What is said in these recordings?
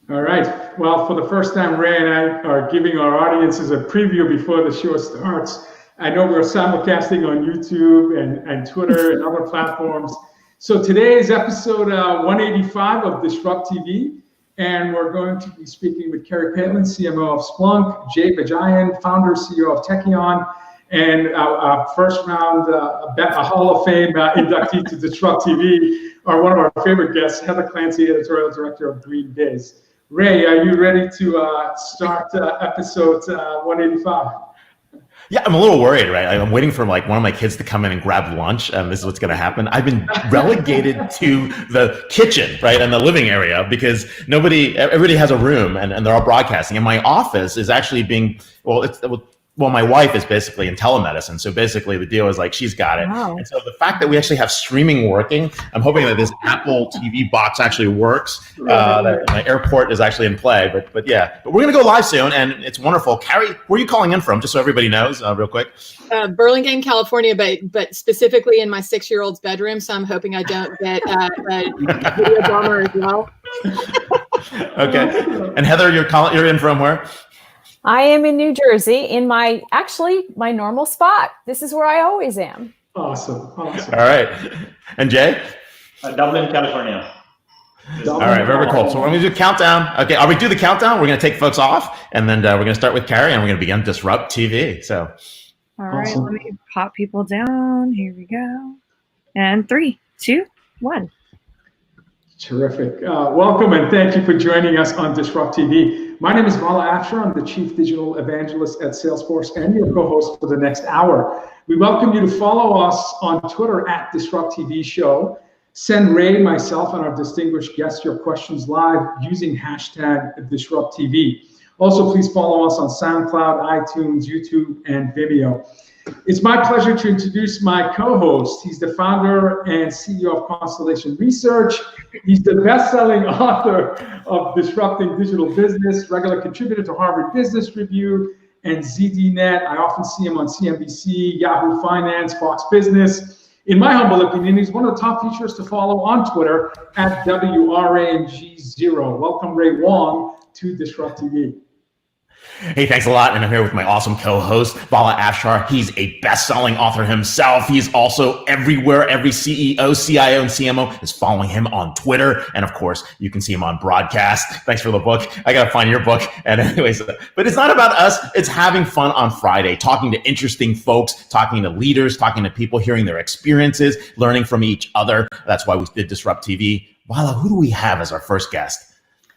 All right. Well, for the first time, Ray and I are giving our audiences a preview before the show starts. I know we're simulcasting on YouTube and Twitter and other platforms. So today is episode 185 of DisrupTV, and we're going to be speaking with Carrie Palin, CMO of Splunk, Vijayan, founder, CEO of Tekion, and our first round a Hall of Fame inductee to DisrupTV are one of our favorite guests, Heather Clancy, Editorial Director of GreenBiz. Ray, are you ready to start episode 185? Yeah, I'm a little worried, right? I'm waiting for one of my kids to come in and grab lunch. This is what's going to happen. I've been relegated to the kitchen, right, and the living area because everybody has a room and they're all broadcasting. And my office is actually being, my wife is basically in telemedicine. So basically the deal is she's got it. Wow. And so the fact that we actually have streaming working, I'm hoping that this Apple TV box actually works, that my airport is actually in play. But we're going to go live soon and it's wonderful. Carrie, where are you calling in from? Just so everybody knows real quick. Burlingame, California, but specifically in my 6-year-old's bedroom. So I'm hoping I don't get a video bomber as well. Okay. And Heather, you're in from where? I am in New Jersey in my normal spot. This is where I always am. Awesome. All right. And Jay? Dublin, California. All right, very cool. So we're going to do a countdown. Okay, we do the countdown. We're going to take folks off, and then we're going to start with Carrie, and we're going to begin Disrupt TV. So, all right, Let me pop people down. Here we go. And 3, 2, 1. Terrific. Welcome and thank you for joining us on Disrupt TV. My name is Vala Afshar. I'm the Chief Digital Evangelist at Salesforce and your co-host for the next hour. We welcome you to follow us on Twitter at Disrupt TV Show. Send Ray, myself, and our distinguished guests your questions live using hashtag DisruptTV. Also, please follow us on SoundCloud, iTunes, YouTube, and Vimeo. It's my pleasure to introduce my co-host. He's the founder and CEO of Constellation Research. He's the best-selling author of Disrupting Digital Business, regular contributor to Harvard Business Review and ZDNet. I often see him on CNBC, Yahoo Finance, Fox Business. In my humble opinion, he's one of the top features to follow on Twitter at WRANG0. Welcome, Ray Wang, to Disrupt TV. Hey, thanks a lot. And I'm here with my awesome co-host, Vala Afshar. He's a best-selling author himself. He's also everywhere. Every CEO, CIO, and CMO is following him on Twitter. And of course, you can see him on broadcast. Thanks for the book. I got to find your book. And anyways, but it's not about us. It's having fun on Friday, talking to interesting folks, talking to leaders, talking to people, hearing their experiences, learning from each other. That's why we did Disrupt TV. Vala, who do we have as our first guest?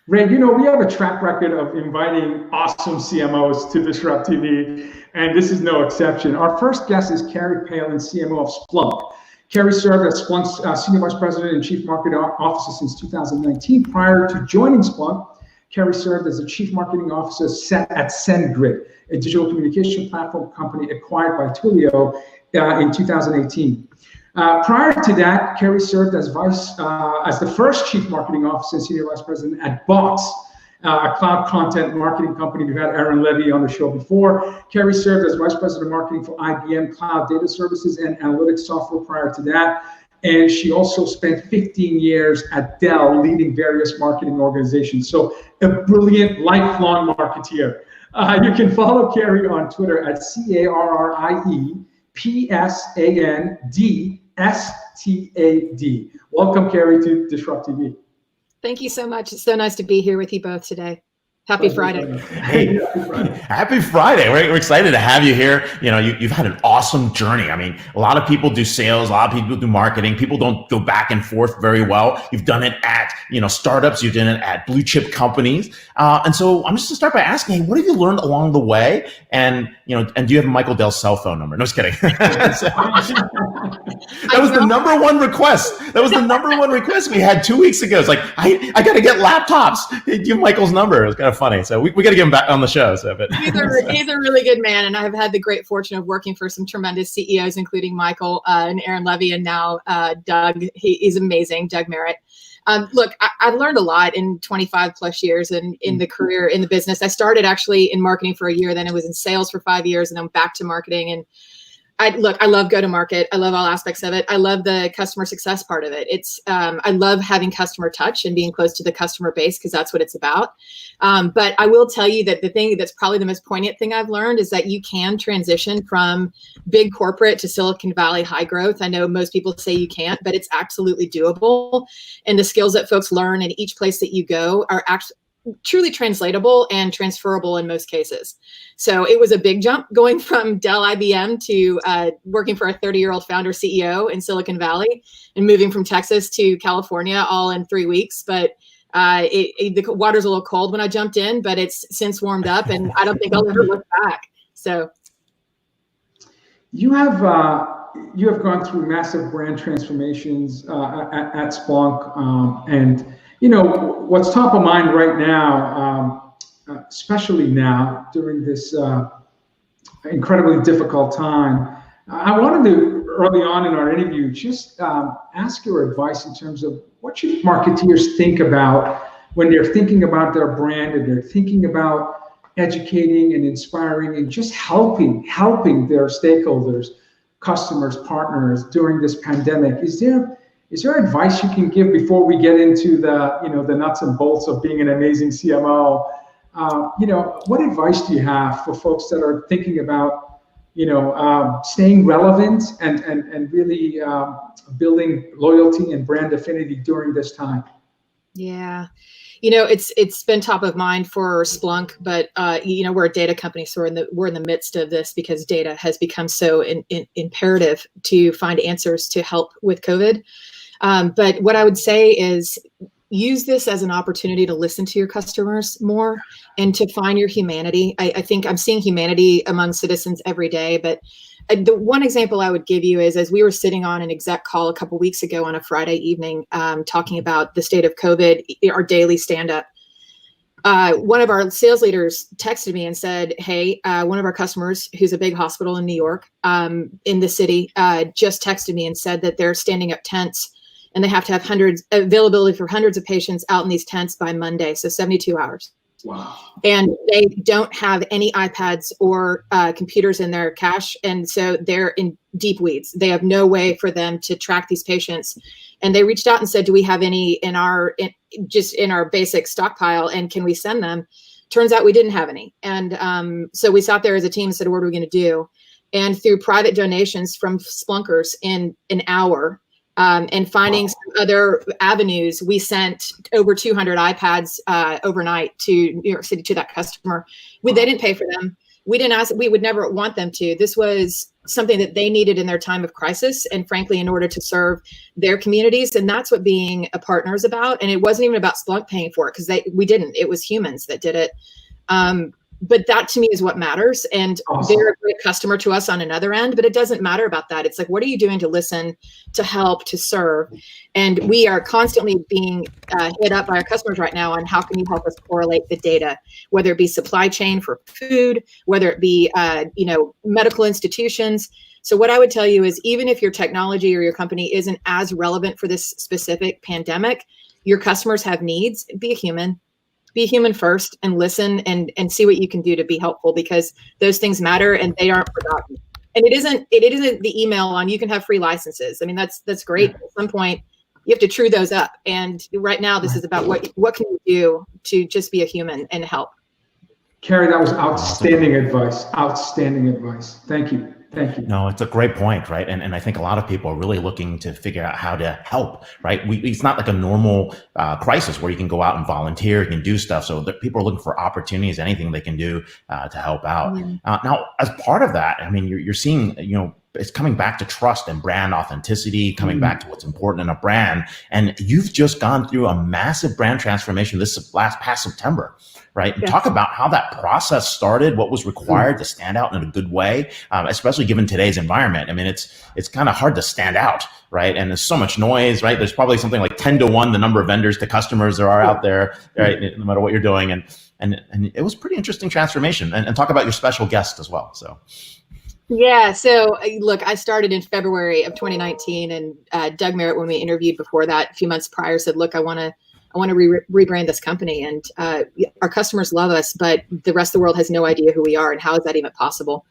Ray, we have a track record of inviting awesome CMOs to Disrupt TV, and this is no exception. Our first guest is Carrie Palin, CMO of Splunk. Carrie served as Splunk's Senior Vice President and Chief Marketing Officer since 2019. Prior to joining Splunk, Carrie served as the Chief Marketing Officer at SendGrid, a digital communication platform company acquired by Twilio in 2018. Prior to that, Carrie served as the first Chief Marketing Officer and Senior Vice President at Box, a cloud content marketing company. We've had Aaron Levy on the show before. Carrie served as Vice President of Marketing for IBM Cloud Data Services and Analytics Software prior to that. And she also spent 15 years at Dell leading various marketing organizations. So a brilliant, lifelong marketeer. You can follow Carrie on Twitter at CarriePSANDSTAD. Welcome, Carrie, to Disrupt TV. Thank you so much. It's so nice to be here with you both today. Happy Friday. Hey, happy Friday. We're excited to have you here. You've had an awesome journey. I mean, a lot of people do sales, a lot of people do marketing. People don't go back and forth very well. You've done it at, startups, you've done it at blue chip companies. And so I'm just gonna start by asking, what have you learned along the way? And do you have Michael Dell's cell phone number? No, just kidding. That was the number one request. We had 2 weeks ago. It's I got to get laptops. Give Michael's number. It was kind of funny. So we got to get him back on the show. He's a really good man. And I've had the great fortune of working for some tremendous CEOs, including Michael and Aaron Levy, and now Doug. He's amazing, Doug Merritt. Look, I've learned a lot in 25 plus years and in the career, in the business. I started actually in marketing for a year, then I was in sales for 5 years, and then back to marketing. And I love go-to-market. I love all aspects of it. I love the customer success part of it. I love having customer touch and being close to the customer base because that's what it's about. But I will tell you that the thing that's probably the most poignant thing I've learned is that you can transition from big corporate to Silicon Valley high growth. I know most people say you can't, but it's absolutely doable. And the skills that folks learn in each place that you go are actually truly translatable and transferable in most cases. So it was a big jump going from Dell IBM to working for a 30-year-old founder CEO in Silicon Valley and moving from Texas to California all in 3 weeks. But the water's a little cold when I jumped in, but it's since warmed up and I don't think I'll ever look back. So you have gone through massive brand transformations at Splunk, and what's top of mind right now, especially now during this incredibly difficult time. I wanted to, early on in our interview, just ask your advice in terms of what should marketeers think about when they're thinking about their brand and they're thinking about educating and inspiring and just helping their stakeholders, customers, partners during this pandemic. Is there advice you can give before we get into the nuts and bolts of being an amazing CMO? What advice do you have for folks that are thinking about, staying relevant and really building loyalty and brand affinity during this time? Yeah. It's been top of mind for Splunk, but we're a data company, so we're in the midst of this because data has become so imperative to find answers to help with COVID. But what I would say is use this as an opportunity to listen to your customers more and to find your humanity. I think I'm seeing humanity among citizens every day, but the one example I would give you is as we were sitting on an exec call a couple weeks ago on a Friday evening, talking about the state of COVID, our daily stand-up. One of our sales leaders texted me and said, hey, one of our customers who's a big hospital in New York, in the city, just texted me and said that they're standing up tents and they have to have availability for hundreds of patients out in these tents by Monday. So 72 hours. Wow. And they don't have any iPads or computers in their cache. And so they're in deep weeds. They have no way for them to track these patients. And they reached out and said, do we have any in our basic stockpile? And can we send them? Turns out we didn't have any. And so we sat there as a team and said, what are we going to do? And through private donations from Splunkers in an hour, and finding some other avenues, we sent over 200 iPads overnight to New York City to that customer. They didn't pay for them. We didn't ask. We would never want them to. This was something that they needed in their time of crisis, and frankly, in order to serve their communities. And that's what being a partner is about. And it wasn't even about Splunk paying for it because we didn't. It was humans that did it. But that to me is what matters. And they're a great customer to us on another end, but it doesn't matter about that. It's like, what are you doing to listen, to help, to serve? And we are constantly being hit up by our customers right now on how can you help us correlate the data, whether it be supply chain for food, whether it be, medical institutions. So what I would tell you is even if your technology or your company isn't as relevant for this specific pandemic, your customers have needs, be a human. Be human first and listen and see what you can do to be helpful because those things matter and they aren't forgotten. And it isn't the email on you can have free licenses. I mean, that's great. At some point, you have to true those up. And right now, this is about what can you do to just be a human and help. Carrie, that was outstanding advice. Outstanding advice. Thank you. Thank you. No, it's a great point, right? And I think a lot of people are really looking to figure out how to help, right? It's not like a normal crisis where you can go out and volunteer, you can do stuff. So people are looking for opportunities, anything they can do to help out. Now, as part of that, I mean, you're seeing, it's coming back to trust and brand authenticity, coming back to what's important in a brand. And you've just gone through a massive brand transformation past September, right? Yes. Talk about how that process started, what was required to stand out in a good way, especially given today's environment. I mean, it's kind of hard to stand out, right? And there's so much noise, right? There's probably something like 10 to 1 the number of vendors to customers there are out there, right? No matter what you're doing. And it was pretty interesting transformation. And talk about your special guest as well. So. Yeah. So look, I started in February of 2019 and Doug Merritt, when we interviewed before that a few months prior, said, look, I want I want to rebrand this company. And our customers love us, but the rest of the world has no idea who we are, and how is that even possible?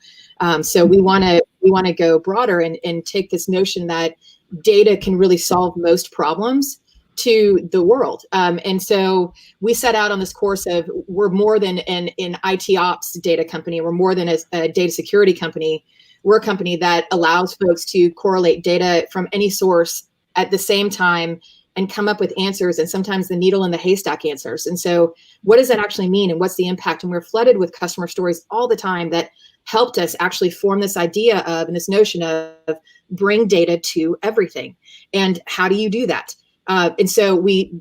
So we want to go broader and take this notion that data can really solve most problems to the world. And so we set out on this course of, we're more than an IT ops data company. We're more than a data security company. We're a company that allows folks to correlate data from any source at the same time and come up with answers, and sometimes the needle in the haystack answers. And so what does that actually mean, and what's the impact? And we're flooded with customer stories all the time that helped us actually form this idea of, and this notion of, bring data to everything. And how do you do that? And so we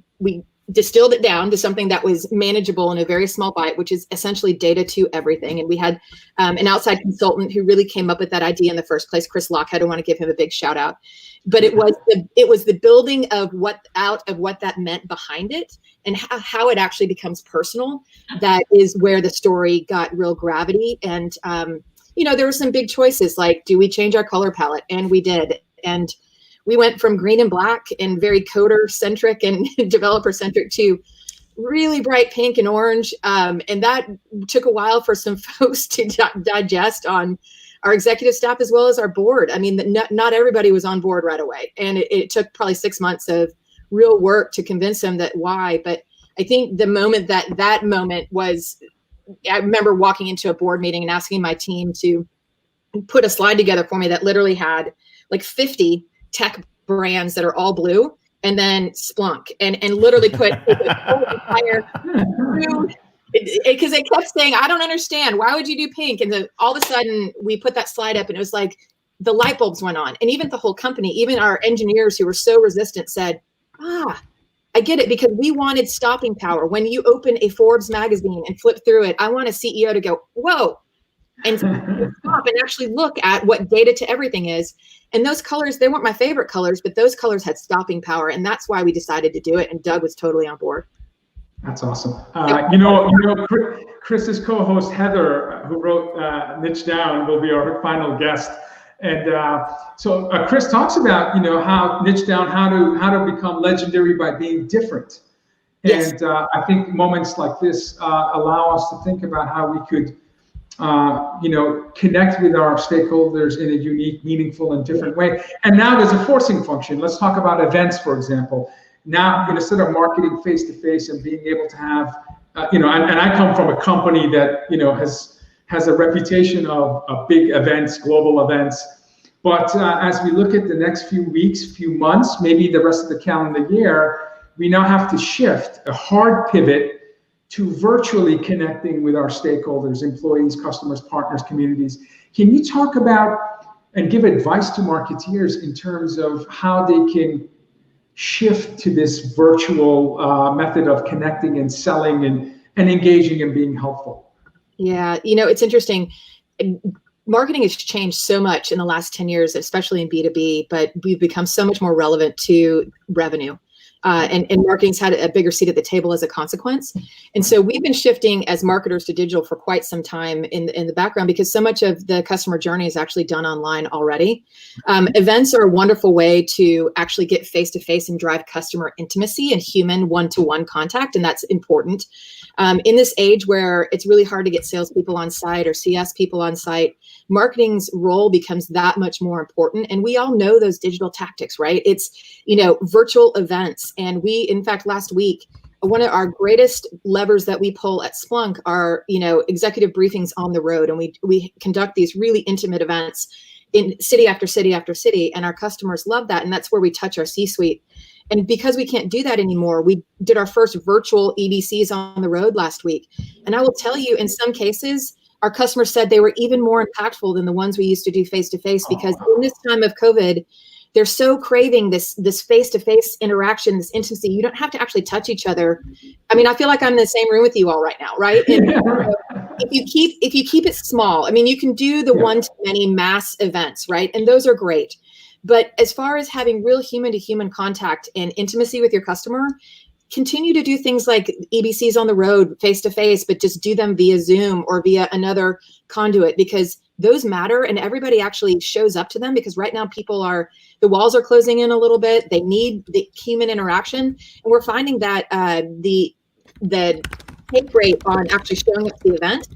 distilled it down to something that was manageable in a very small bite, which is essentially data to everything. And we had an outside consultant who really came up with that idea in the first place, Chris Lockhead. I want to give him a big shout out. But it was the building of what that meant behind it, and how it actually becomes personal. That is where the story got real gravity. And there were some big choices, like, do we change our color palette? And we did. And we went from green and black and very coder centric and developer centric to really bright pink and orange. And that took a while for some folks to digest on our executive staff as well as our board. I mean, not everybody was on board right away. And it took probably 6 months of real work to convince them that why. But I think the moment that moment was, I remember walking into a board meeting and asking my team to put a slide together for me that literally had like 50 tech brands that are all blue, and then Splunk, and literally put the entire, because it kept saying, I don't understand, why would you do pink? And then all of a sudden we put that slide up, and it was like the light bulbs went on. And even the whole company, even our engineers who were so resistant, said, I get it, because we wanted stopping power. When you open a Forbes magazine and flip through it, I want a CEO to go, whoa, and stop and actually look at what data to everything is. And those colors, they weren't my favorite colors, but those colors had stopping power. And that's why we decided to do it. And Doug was totally on board. That's awesome. Chris's co-host Heather, who wrote Niche Down, will be our final guest. And so Chris talks about, how Niche Down, how to become legendary by being different. Yes. And I think moments like this allow us to think about how we could connect with our stakeholders in a unique, meaningful, and different way. And now there's a forcing function. Let's talk about events, for example. Now, instead of marketing face-to-face and being able to have, and I come from a company that, has a reputation of big events, global events. But as we look at the next few weeks, few months, maybe the rest of the calendar year, we now have to shift a hard pivot to virtually connecting with our stakeholders, employees, customers, partners, communities. Can you talk about and give advice to marketeers in terms of how they can shift to this virtual method of connecting and selling and engaging and being helpful? Yeah, it's interesting. Marketing has changed so much in the last 10 years, especially in B2B, but we've become so much more relevant to revenue. And marketing's had a bigger seat at the table as a consequence. And so we've been shifting as marketers to digital for quite some time in the background, because so much of the customer journey is actually done online already. Events are a wonderful way to actually get face-to-face and drive customer intimacy and human one-to-one contact, and that's important. In this age where it's really hard to get salespeople on site or CS people on site, marketing's role becomes that much more important. And we all know those digital tactics, right? It's, virtual events. And we, in fact, last week, one of our greatest levers that we pull at Splunk are, executive briefings on the road. And we conduct these really intimate events in city after city after city. And our customers love that. And that's where we touch our C-suite. And because we can't do that anymore, we did our first virtual EDCs on the road last week. And I will tell you, in some cases, our customers said they were even more impactful than the ones we used to do face-to-face, because in this time of COVID, they're so craving this face-to-face interaction, this intimacy. You don't have to actually touch each other. I mean, I feel like I'm in the same room with you all right now, right? And if you keep it small, I mean, you can do the one-to-many mass events, right? And those are great. But as far as having real human-to-human contact and intimacy with your customer, continue to do things like EBCs on the road, face-to-face, but just do them via Zoom or via another conduit, because those matter and everybody actually shows up to them. Because right now people are, the walls are closing in a little bit. They need the human interaction. And we're finding that the take rate on actually showing up to the event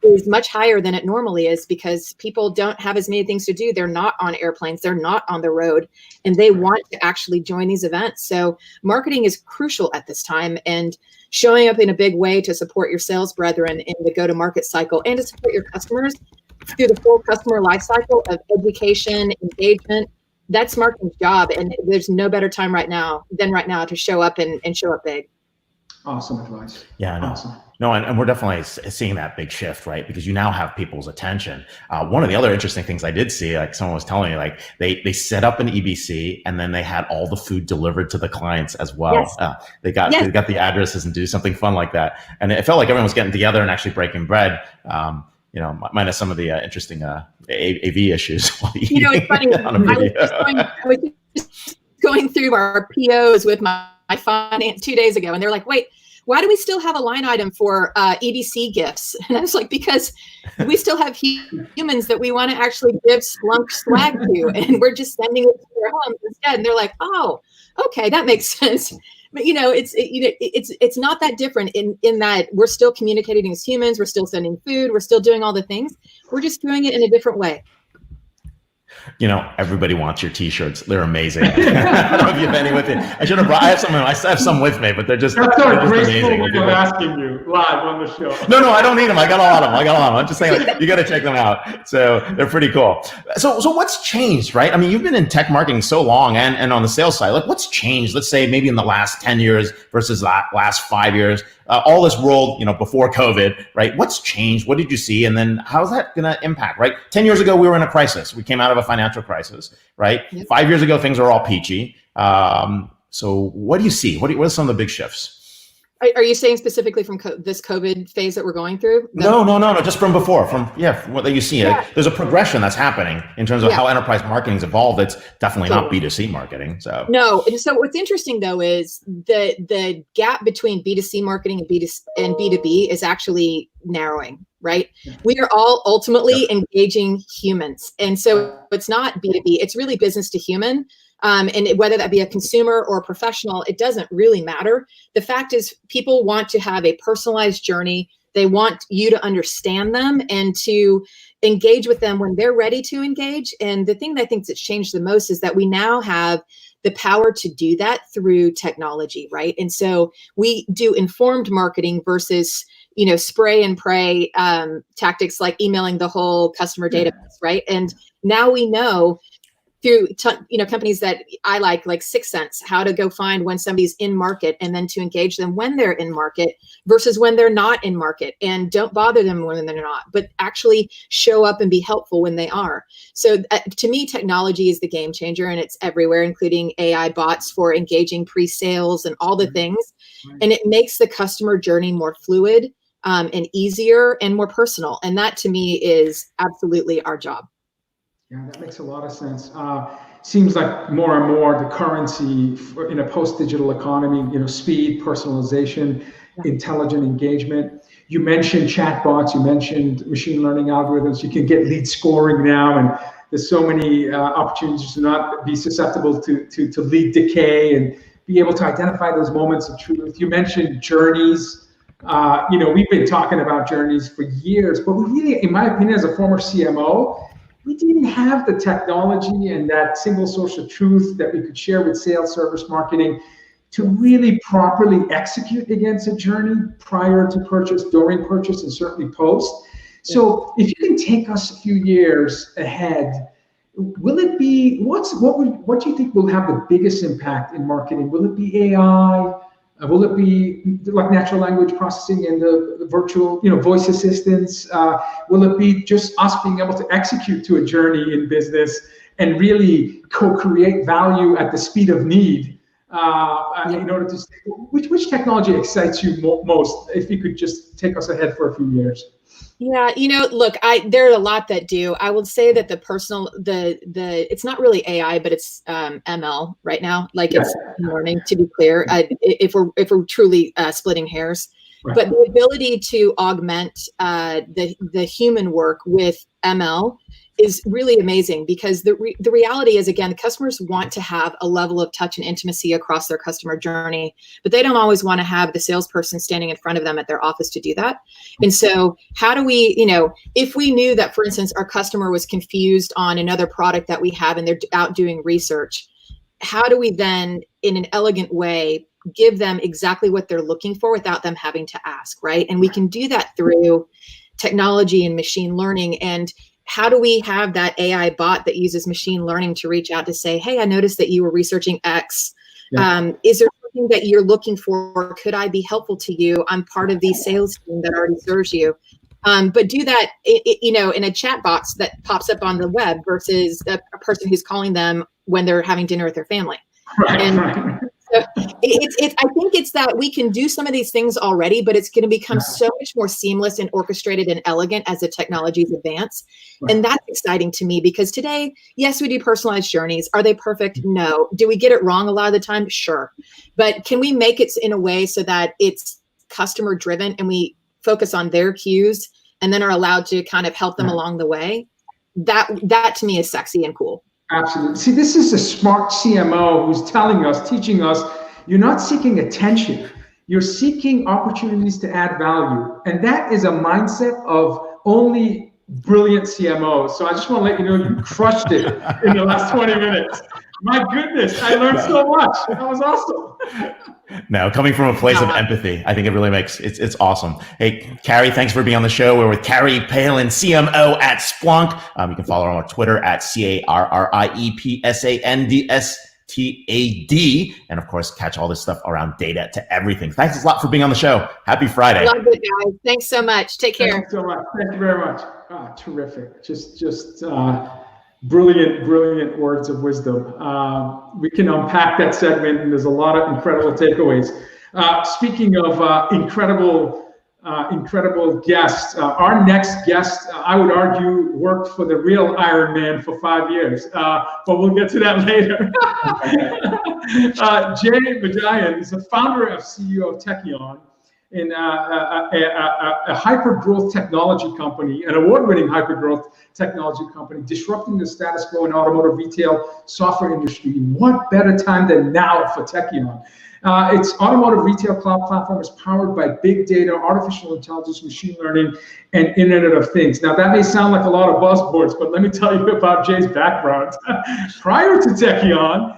is much higher than it normally is, because people don't have as many things to do. They're not on airplanes, they're not on the road, and they want to actually join these events. So marketing is crucial at this time, and showing up in a big way to support your sales brethren in the go-to-market cycle and to support your customers through the full customer life cycle of education, engagement. That's marketing's job, and there's no better time right now to show up and show up big. Awesome advice. Yeah, I know. Awesome. No, and we're definitely seeing that big shift, right? Because you now have people's attention. One of the other interesting things I did see, like someone was telling me, like they set up an EBC and then they had all the food delivered to the clients as well. Yes. They got the addresses and do something fun like that. And it felt like everyone was getting together and actually breaking bread. Minus some of the interesting AV issues. It's funny. I was just going through our POs with my finance 2 days ago, and they're like, "Wait, why do we still have a line item for EDC gifts?" And I was like, because we still have humans that we want to actually give Splunk swag to, and we're just sending it to their homes instead. And they're like, "Oh, okay, that makes sense." But it's not that different in that we're still communicating as humans. We're still sending food. We're still doing all the things. We're just doing it in a different way. Everybody wants your T-shirts. They're amazing. I don't know if you have any with you. I should have brought. I have some with me, but they're just amazing. I'm asking you live on the show. No, I don't need them. I got a lot of them. I'm just saying, you got to check them out. So they're pretty cool. So what's changed, right? I mean, you've been in tech marketing so long, and on the sales side, like what's changed? Let's say maybe in the last 10 years versus the last 5 years. All this world, before COVID, right? What's changed? What did you see? And then how's that going to impact, right? 10 years ago, we were in a crisis. We came out of a financial crisis, right? Yep. 5 years ago, things were all peachy. So what do you see? What are some of the big shifts? Are you saying specifically from this COVID phase that we're going through? No. Just from before, what you see. Yeah. There's a progression that's happening in terms of how enterprise marketing's evolved. It's definitely not B2C marketing. So no. And so what's interesting though is the gap between B2C marketing and B2B is actually narrowing. Right? Yeah. We are all ultimately engaging humans. And so it's not B2B, it's really business to human. And whether that be a consumer or a professional, it doesn't really matter. The fact is people want to have a personalized journey. They want you to understand them and to engage with them when they're ready to engage. And the thing that I think that's changed the most is that we now have the power to do that through technology, right? And so we do informed marketing versus spray and pray tactics like emailing the whole customer database, right? And now we know through companies that I like Sixth Sense, how to go find when somebody's in market and then to engage them when they're in market versus when they're not in market, and don't bother them when they're not, but actually show up and be helpful when they are. So to me, technology is the game changer, and it's everywhere, including AI bots for engaging pre-sales and all the things. And it makes the customer journey more fluid and easier and more personal. And that to me is absolutely our job. Yeah, that makes a lot of sense. Seems like more and more the currency in a post-digital economy, speed, personalization, intelligent engagement. You mentioned chatbots, you mentioned machine learning algorithms. You can get lead scoring now, and there's so many opportunities to not be susceptible to lead decay and be able to identify those moments of truth. You mentioned journeys. We've been talking about journeys for years, but we really, in my opinion, as a former CMO, we didn't have the technology and that single source of truth that we could share with sales, service, marketing to really properly execute against a journey prior to purchase, during purchase, and certainly post. So if you can take us a few years ahead, will it be, what do you think will have the biggest impact in marketing? Will it be AI? Will it be like natural language processing and the virtual, voice assistants? Will it be just us being able to execute to a journey in business and really co-create value at the speed of need in order to? Which technology excites you most? If you could just take us ahead for a few years. Yeah, look, there are a lot that do. I will say that it's not really AI, but it's ML right now. Like it's learning, to be clear. If we're truly splitting hairs, right. But the ability to augment the human work with ML is really amazing, because the reality is, again, customers want to have a level of touch and intimacy across their customer journey, but they don't always want to have the salesperson standing in front of them at their office to do that. And so how do we, if we knew that, for instance, our customer was confused on another product that we have and they're out doing research, how do we then, in an elegant way, give them exactly what they're looking for without them having to ask, right? And we can do that through technology and machine learning. And how do we have that AI bot that uses machine learning to reach out to say, hey, I noticed that you were researching X. Yeah. Is there something that you're looking for? Could I be helpful to you? I'm part of the sales team that already serves you. But do that, in a chat box that pops up on the web versus a person who's calling them when they're having dinner with their family. Right. So I think it's that we can do some of these things already, but it's going to become so much more seamless and orchestrated and elegant as the technologies advance. Right. And that's exciting to me, because today, yes, we do personalized journeys. Are they perfect? No. Do we get it wrong a lot of the time? Sure. But can we make it in a way so that it's customer driven and we focus on their cues and then are allowed to kind of help them along the way? That to me is sexy and cool. Absolutely. See, this is a smart CMO who's telling us, teaching us, you're not seeking attention. You're seeking opportunities to add value. And that is a mindset of only brilliant CMOs. So I just want to let you know you crushed it in the last 20 minutes. My goodness, I learned so much. That was awesome. No, coming from a place of empathy, I think it really makes it's awesome. Hey, Carrie, thanks for being on the show. We're with Carrie Palin, CMO at Splunk. You can follow her on Twitter at CarriePansTAD. And of course, catch all this stuff around data to everything. Thanks a lot for being on the show. Happy Friday. Love it, guys. Thanks so much. Take care. Thanks so much. Thank you very much. Terrific. Just brilliant words of wisdom. We can unpack that segment, and there's a lot of incredible takeaways. Speaking of incredible guests, our next guest, I would argue, worked for the real Iron Man for 5 years, but we'll get to that later. Vijayan is the founder and CEO of Tekion, in a hyper-growth technology company, an award-winning hyper-growth technology company, disrupting the status quo in automotive retail software industry. What better time than now for Tekion? Its automotive retail cloud platform is powered by big data, artificial intelligence, machine learning, and Internet of Things. Now, that may sound like a lot of buzzwords, but let me tell you about Jay's background. Prior to Tekion,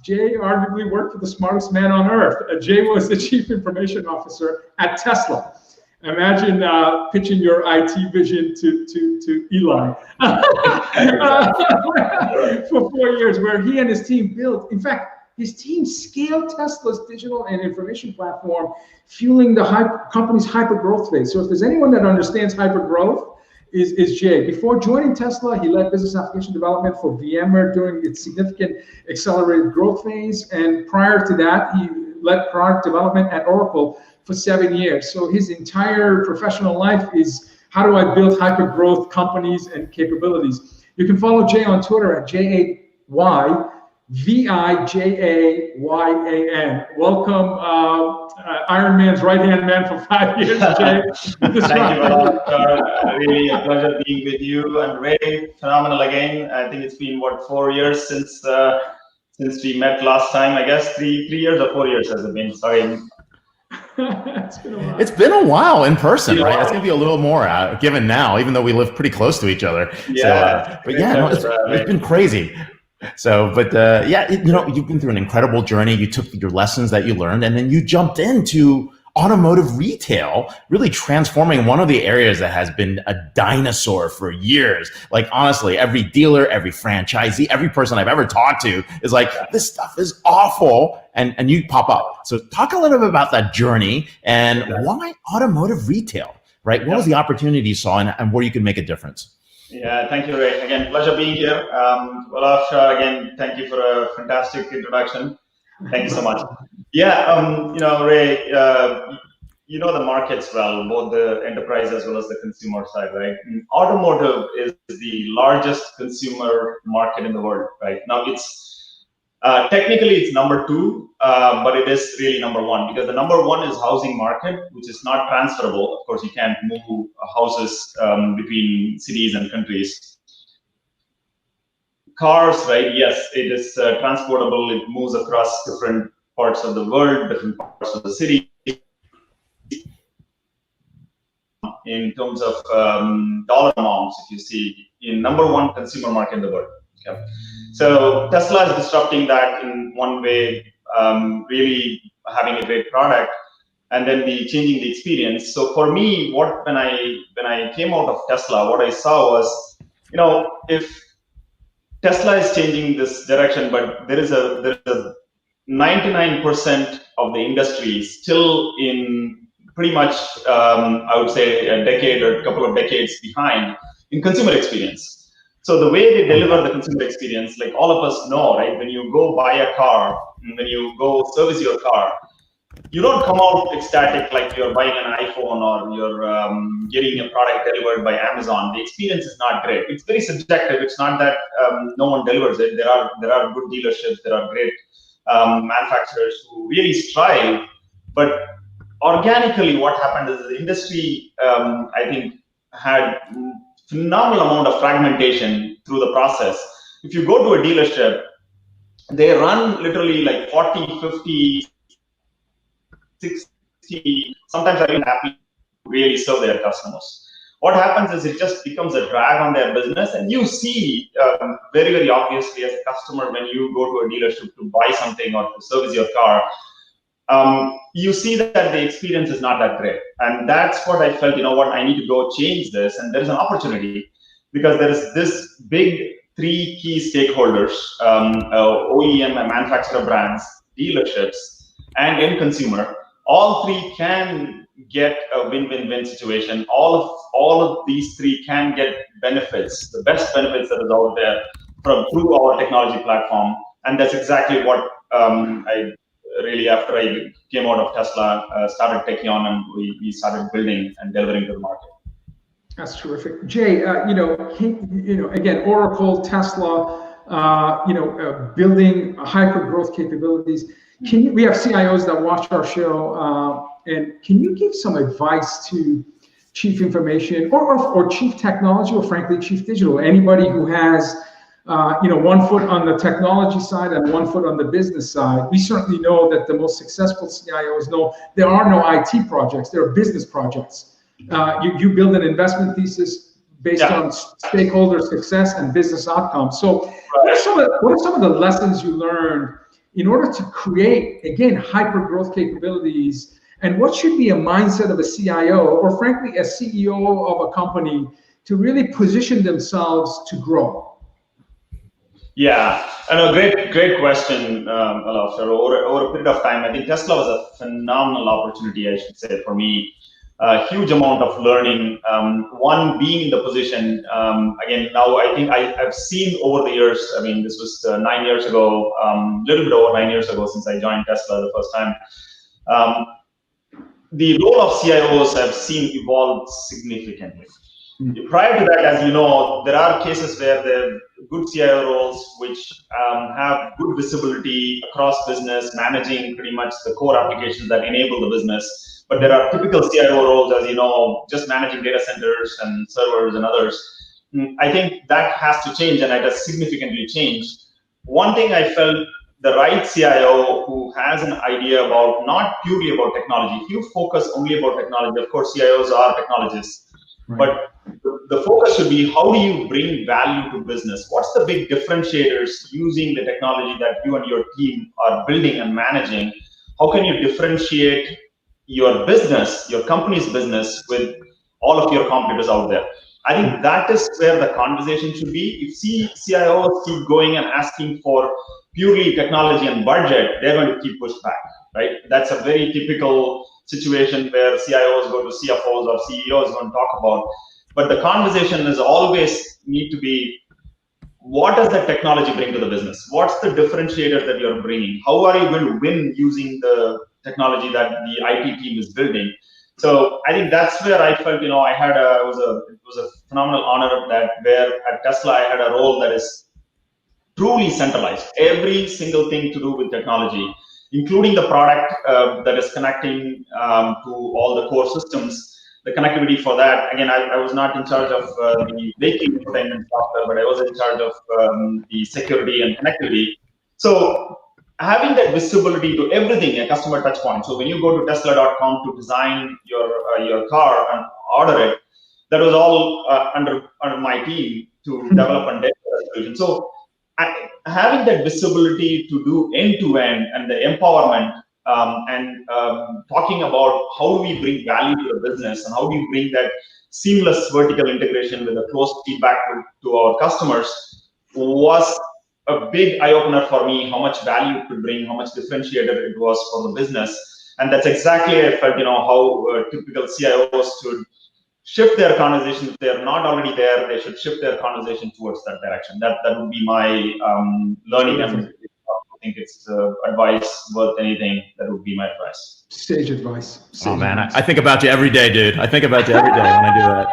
Jay arguably worked for the smartest man on earth. Jay was the chief information officer at Tesla. Imagine pitching your IT vision to Elon for 4 years, where he and his team built, in fact, his team scaled Tesla's digital and information platform, fueling the company's hyper-growth phase. So if there's anyone that understands hyper-growth, is Jay. Before joining Tesla, he led business application development for VMware during its significant accelerated growth phase. And prior to that, he led product development at Oracle for 7 years. So his entire professional life is, how do I build hyper-growth companies and capabilities? You can follow Jay on Twitter at JayVijayan. Welcome, Iron Man's right-hand man for 5 years, Jay. Thank you, Vala. Really a pleasure being with you, and Ray, phenomenal again. I think it's been, 4 years since we met last time. I guess 3 years or 4 years has it been? Sorry. It's been a while in person, right? It's gonna be a little more given now, even though we live pretty close to each other. Yeah. It's been crazy. So, but you've been through an incredible journey. You took your lessons that you learned, and then you jumped into automotive retail, really transforming one of the areas that has been a dinosaur for years. Like, honestly, every dealer, every franchisee, every person I've ever talked to is like, this stuff is awful. And you pop up. So talk a little bit about that journey and why automotive retail, right? What was the opportunity you saw and where you could make a difference? Yeah, thank you, Ray. Again, pleasure being here. Vala Afshar, again, thank you for a fantastic introduction. Thank you so much. Yeah, Ray, you know the markets well, both the enterprise as well as the consumer side, right? And automotive is the largest consumer market in the world, right? Now, it's technically it's number 2, but it is really number 1, because the number 1 is housing market, which is not transferable. Of course, you can't move houses between cities and countries. cars, right? Yes, it is transportable. It moves across different parts of the world, different parts of the city. In terms of dollar amounts, if you see, in #1 consumer market in the world. Okay. So Tesla is disrupting that in one way, really having a great product, and then changing the experience. So for me, when I came out of Tesla, what I saw was, if Tesla is changing this direction, but there is a 99% of the industry still in pretty much, I would say, a decade or a couple of decades behind in consumer experience. So the way they deliver the consumer experience, like all of us know, right? When you go buy a car, when you go service your car, you don't come out ecstatic like you're buying an iPhone or you're getting a product delivered by Amazon. The experience is not great. It's very subjective. It's not that no one delivers it. There are good dealerships. There are great manufacturers who really strive. But organically, what happened is the industry, I think, had phenomenal amount of fragmentation through the process. If you go to a dealership, they run literally like 40, 50, 60, sometimes are even happy to really serve their customers. What happens is it just becomes a drag on their business, and you see very, very obviously as a customer when you go to a dealership to buy something or to service your car, you see that the experience is not that great. And that's what I felt, I need to go change this. And there's an opportunity because there is this big 3 key stakeholders, OEM and manufacturer brands, dealerships, and end consumer. All 3 can get a win-win-win situation. All of these 3 can get benefits, the best benefits that is out there through our technology platform. And that's exactly what I really, after I came out of Tesla, started Tekion, and we started building and delivering to the market. That's terrific, Jay. Again, Oracle, Tesla, building hyper growth capabilities. We have CIOs that watch our show, and can you give some advice to chief information or chief technology, or frankly, chief digital? Anybody who has one foot on the technology side and one foot on the business side. We certainly know that the most successful CIOs know there are no IT projects, there are business projects. You build an investment thesis based on stakeholder success and business outcomes. So what are some of the lessons you learned in order to create, again, hyper growth capabilities? And what should be a mindset of a CIO, or frankly, a CEO of a company, to really position themselves to grow? Yeah, and a great question, Vala Afshar. Over a period of time, I think Tesla was a phenomenal opportunity, I should say, for me. A huge amount of learning. One, being in the position, again, now I think I've seen over the years, this was 9 years ago, a little bit over 9 years ago since I joined Tesla the first time. The role of CIOs I've seen evolve significantly. Prior to that, as you know, there are cases where there are good CIO roles which have good visibility across business, managing pretty much the core applications that enable the business. But there are typical CIO roles, as you know, just managing data centers and servers and others. I think that has to change, and it has significantly changed. One thing I felt, the right CIO who has an idea about, not purely about technology. If you focus only about technology, of course, CIOs are technologists. But the focus should be, how do you bring value to business? What's the big differentiators using the technology that you and your team are building and managing? How can you differentiate your business, your company's business, with all of your competitors out there? I think that is where the conversation should be. If CIOs keep going and asking for purely technology and budget, they're going to keep pushed back, right? That's a very typical situation where CIOs go to CFOs or CEOs going to talk about. But the conversation is always need to be, what does the technology bring to the business? What's the differentiator that you're bringing? How are you going to win using the technology that the IT team is building? So I think that's where I felt, it was a phenomenal honor that where at Tesla I had a role that is truly centralized. Every single thing to do with technology, including the product that is connecting to all the core systems, the connectivity for that. Again, I was not in charge of the vehicle infotainment software, but I was in charge of the security and connectivity. So having that visibility to everything, a customer touch point. So when you go to Tesla.com to design your car and order it, that was all under my team to develop and deliver a solution. So having that visibility to do end-to-end and the empowerment and talking about how do we bring value to the business and how do we bring that seamless vertical integration with a close feedback to our customers was a big eye-opener for me, how much value it could bring, how much differentiator it was for the business. And that's exactly, I felt, how typical CIOs should shift their conversation. If they're not already there, they should shift their conversation towards that direction. That would be my learning. And if I think it's advice worth anything, that would be my advice. Sage advice. Oh man, I think about you every day, dude. I think about you every day when I do that.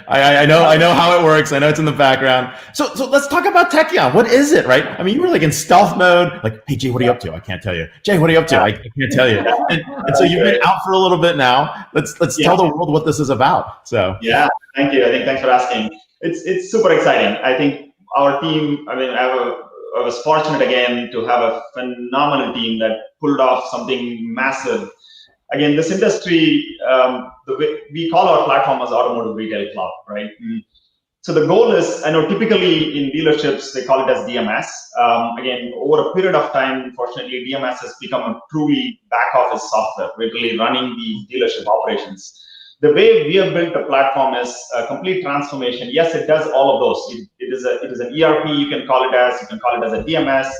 I know how it works. I know it's in the background. So let's talk about Tekion. What is it, right? I mean, you were like in stealth mode. Like, hey Jay, what are you up to? I can't tell you. Jay, what are you up to? I can't tell you. And so you've been out for a little bit now. Let's tell the world what this is about. So yeah, thank you. I think thanks for asking. It's super exciting. I think our team. I mean, I was fortunate again to have a phenomenal team that pulled off something massive. Again, this industry, the way we call our platform as automotive retail cloud, right? So the goal is, I know typically in dealerships, they call it as DMS. Again, over a period of time, unfortunately, DMS has become a truly back office software, really running the dealership operations. The way we have built the platform is a complete transformation. Yes, it does all of those. It is an ERP, you can call it as a DMS.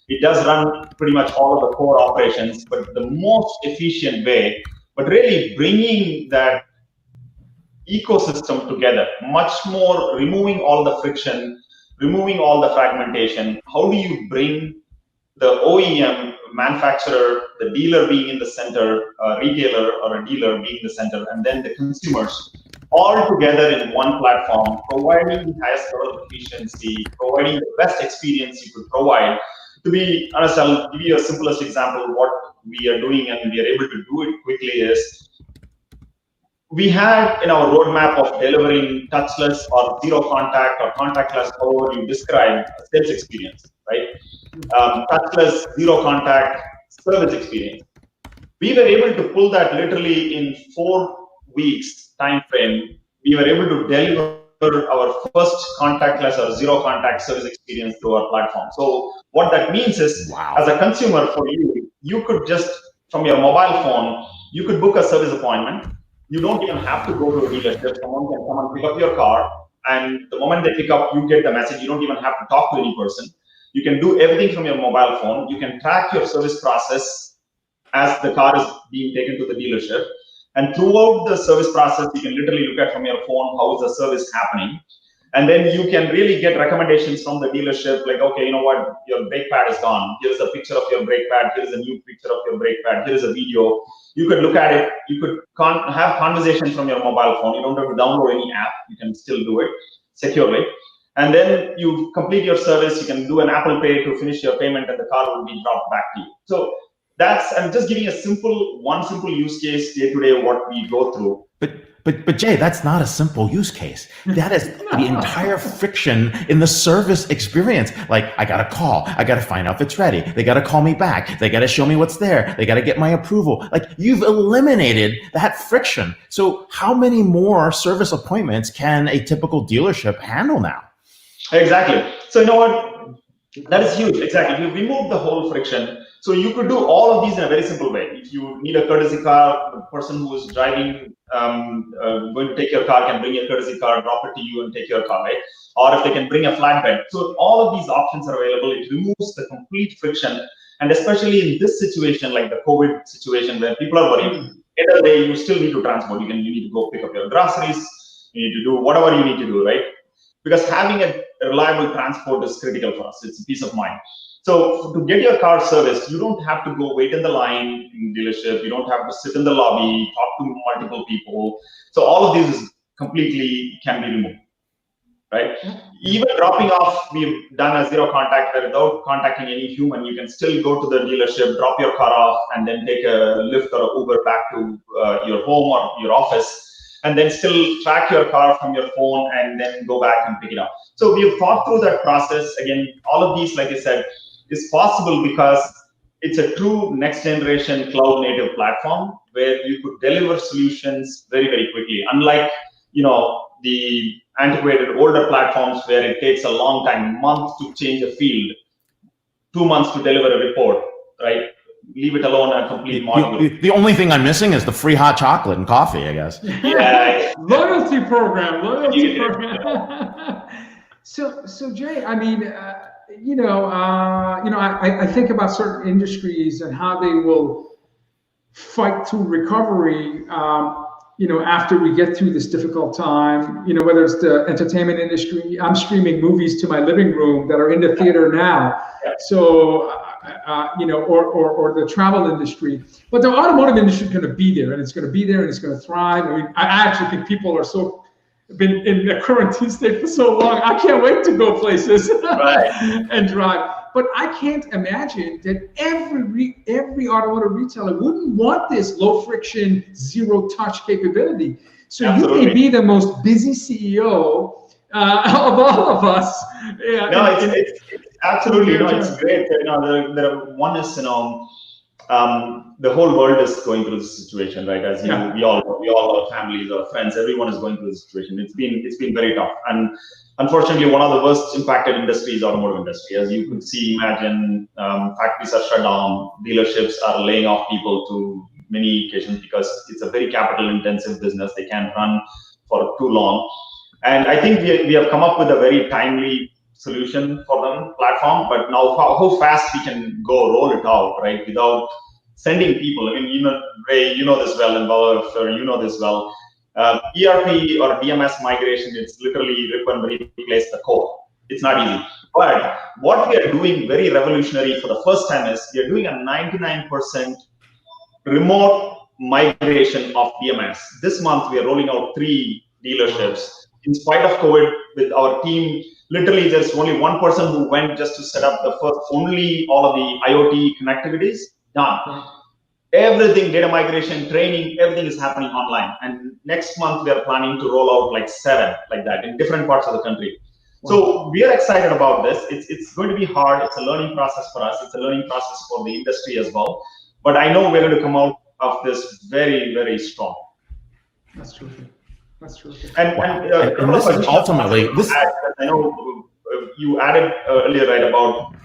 It does run pretty much all of the core operations, but the most efficient way, but really bringing that ecosystem together, much more removing all the friction, removing all the fragmentation. How do you bring the OEM, manufacturer, the dealer being in the center, a retailer or a dealer being in the center, and then the consumers all together in one platform, providing the highest level of efficiency, providing the best experience you could provide. To be honest, I'll give you a simplest example. What we are doing and we are able to do it quickly is, we had in our roadmap of delivering touchless or zero contact or contactless, however you describe sales experience, right? Touchless, zero contact service experience. We were able to pull that literally in 4 weeks time frame. We were able to deliver our first contactless or zero contact service experience through our platform. So what that means is, as a consumer, for you could just from your mobile phone, you could book a service appointment. You don't even have to go to a dealership. Someone can come and pick up your car, and the moment they pick up, you get the message. You don't even have to talk to any person. You can do everything from your mobile phone. You can track your service process as the car is being taken to the dealership. And throughout the service process, you can literally look at from your phone how is the service happening. And then you can really get recommendations from the dealership, like, okay, you know what, your brake pad is gone. Here's a picture of your brake pad. Here's a new picture of your brake pad. Here's a video. You could look at it. You could have conversations from your mobile phone. You don't have to download any app. You can still do it securely. And then you complete your service. You can do an Apple Pay to finish your payment, and the car will be dropped back to you. So I'm just giving one simple use case day to day what we go through. But Jay, that's not a simple use case. That is the entire friction in the service experience. Like, I got to call, I got to find out if it's ready. They got to call me back. They got to show me what's there. They got to get my approval. Like, you've eliminated that friction. So how many more service appointments can a typical dealership handle now? Exactly. So you know what? That is huge. Exactly. You remove the whole friction. So you could do all of these in a very simple way. If you need a courtesy car, the person who is driving, going to take your car can bring a courtesy car, drop it to you and take your car, right? Or if they can bring a flatbed. So all of these options are available. It removes the complete friction. And especially in this situation, like the COVID situation where people are worried, end of the day, you still need to transport. You need to go pick up your groceries. You need to do whatever you need to do, right? Because having a reliable transport is critical for us. It's a peace of mind. So to get your car serviced, you don't have to go wait in the line in the dealership. You don't have to sit in the lobby, talk to multiple people. So all of this is completely can be removed. right? Even dropping off, we've done a zero contact where without contacting any human, you can still go to the dealership, drop your car off, and then take a Lyft or a Uber back to your home or your office, and then still track your car from your phone and then go back and pick it up. So we've thought through that process. Again, all of these, like I said, is possible because it's a true next generation cloud native platform where you could deliver solutions very, very quickly. Unlike, the antiquated older platforms where it takes a long time, months to change a field, 2 months to deliver a report, right? Leave it alone a complete module. The only thing I'm missing is the free hot chocolate and coffee, I guess. Yeah. Loyalty program. So Jay, I mean, I think about certain industries and how they will fight to recovery. After we get through this difficult time, whether it's the entertainment industry, I'm streaming movies to my living room that are in the theater now. So, or the travel industry, but the automotive industry is going to be there, and it's going to be there, and it's going to thrive. I mean, I actually think people are been in the quarantine state for so long. I can't wait to go places and drive. But I can't imagine that every automotive retailer wouldn't want this low friction, zero touch capability. So Absolutely. You may be the most busy CEO of all of us. Yeah, no, it's absolutely. No, it's great. One is the whole world is going through this situation, right? As we all our families, our friends, everyone is going through this situation. It's been very tough, and unfortunately, one of the worst impacted industries, automotive industry. As you could see, imagine factories are shut down, dealerships are laying off people to many occasions because it's a very capital intensive business. They can't run for too long, and I think we have come up with a very timely solution for them platform. But now, how fast we can roll it out, right? Without sending people. I mean, Ray, this well, and Vala Afshar, this well. ERP or DMS migration, it's literally rip and replace the code. It's not easy. But what we are doing very revolutionary for the first time is we are doing a 99% remote migration of DMS. This month, we are rolling out 3 dealerships. In spite of COVID, with our team, literally there's only one person who went just to set up the first, only all of the IoT connectivities, done. Everything, data migration, training, everything is happening online. And next month, we are planning to roll out like 7 like that in different parts of the country. So we are excited about this. It's going to be hard. It's a learning process for us. It's a learning process for the industry as well. But I know we're going to come out of this very, very strong. That's terrific. That's terrific. And this is ultimately this. I know you added earlier, right, about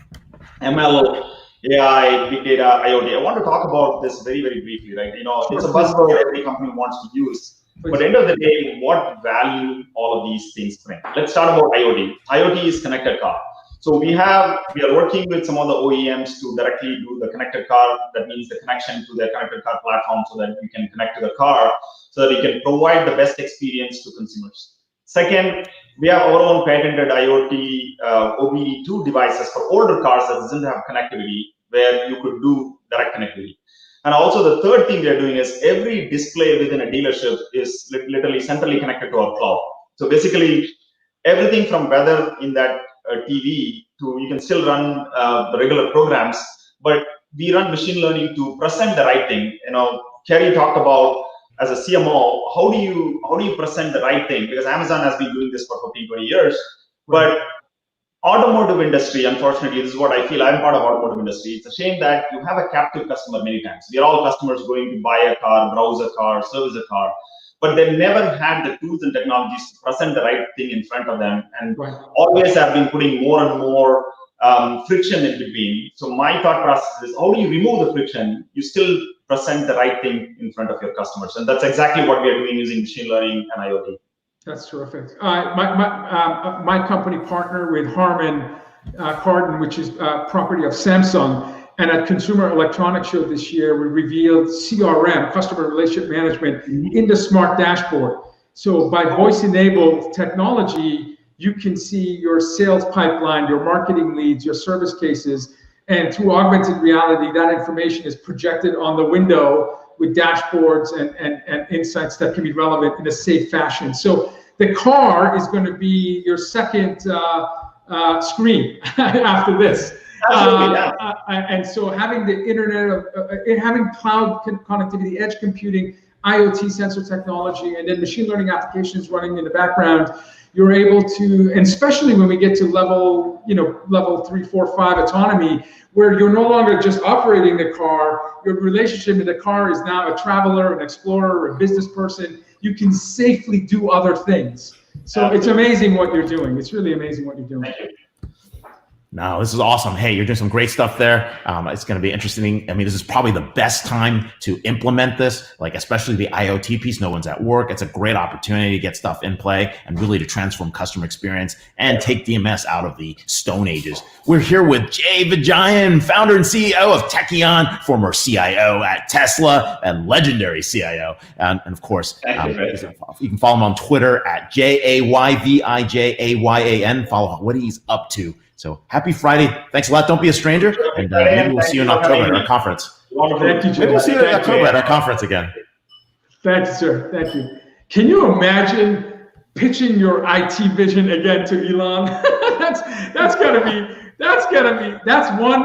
ML, AI, big data, IoT. I want to talk about this very, very briefly, right? It's a buzzword every company wants to use. But at the end of the day, what value all of these things bring? Let's start about IoT. IoT is connected car. So we are working with some of the OEMs to directly do the connected car. That means the connection to their connected car platform so that we can connect to the car, so that we can provide the best experience to consumers. Second, we have our own patented IoT OBD2 devices for older cars that doesn't have connectivity, where you could do direct connectivity. And also the third thing we are doing is every display within a dealership is literally centrally connected to our cloud. So basically, everything from weather in that TV to, you can still run the regular programs, but we run machine learning to present the right thing. Carrie talked about, as a CMO, how do you present the right thing? Because Amazon has been doing this for 15, 20 years, but automotive industry, unfortunately, this is what I feel. I'm part of automotive industry. It's a shame that you have a captive customer many times. We are all customers going to buy a car, browse a car, service a car, but they never had the tools and technologies to present the right thing in front of them, and always have been putting more and more friction in between. So my thought process is, how do you remove the friction? You still present the right thing in front of your customers, and that's exactly what we are doing using machine learning and IoT. That's terrific. My company partner with Harman Kardon, which is property of Samsung, and at Consumer Electronics Show this year, we revealed CRM, customer relationship management, in the smart dashboard. So by voice-enabled technology, you can see your sales pipeline, your marketing leads, your service cases, and through augmented reality, that information is projected on the window with dashboards and insights that can be relevant in a safe fashion. So the car is going to be your second screen after this. And so having the internet of having cloud connectivity, edge computing, IoT sensor technology, and then machine learning applications running in the background, you're able to, and especially when we get to level 3, 4, 5 autonomy, where you're no longer just operating the car, your relationship with the car is now a traveler, an explorer, a business person. You can safely do other things. So it's amazing what you're doing. It's really amazing what you're doing. Thank you. No, this is awesome. Hey, you're doing some great stuff there. It's going to be interesting. I mean, this is probably the best time to implement this, like especially the IoT piece. No one's at work. It's a great opportunity to get stuff in play and really to transform customer experience and take DMS out of the stone ages. We're here with Jay Vijayan, founder and CEO of Tekion, former CIO at Tesla and legendary CIO. And of course, you can follow him on Twitter at JayVijayan. Follow what he's up to. So happy Friday. Thanks a lot. Don't be a stranger. And maybe we'll see you in October at our conference. Thank you, Jay. Maybe we'll see you in October at our conference again. Thank you, sir. Thank you. Can you imagine pitching your IT vision again to Elon? that's one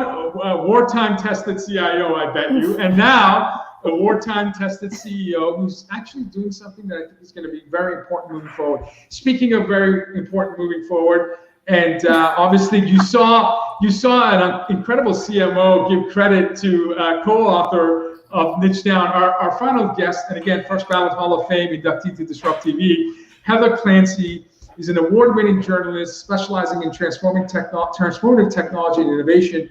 wartime tested CIO, I bet you. And now a wartime tested CEO who's actually doing something that I think is going to be very important moving forward. Speaking of very important moving forward, and obviously you saw an incredible CMO give credit to co-author of Niche Down, our final guest, and again, first ballot Hall of Fame inductee to DisrupTV, Heather Clancy is an award-winning journalist specializing in transformative technology and innovation.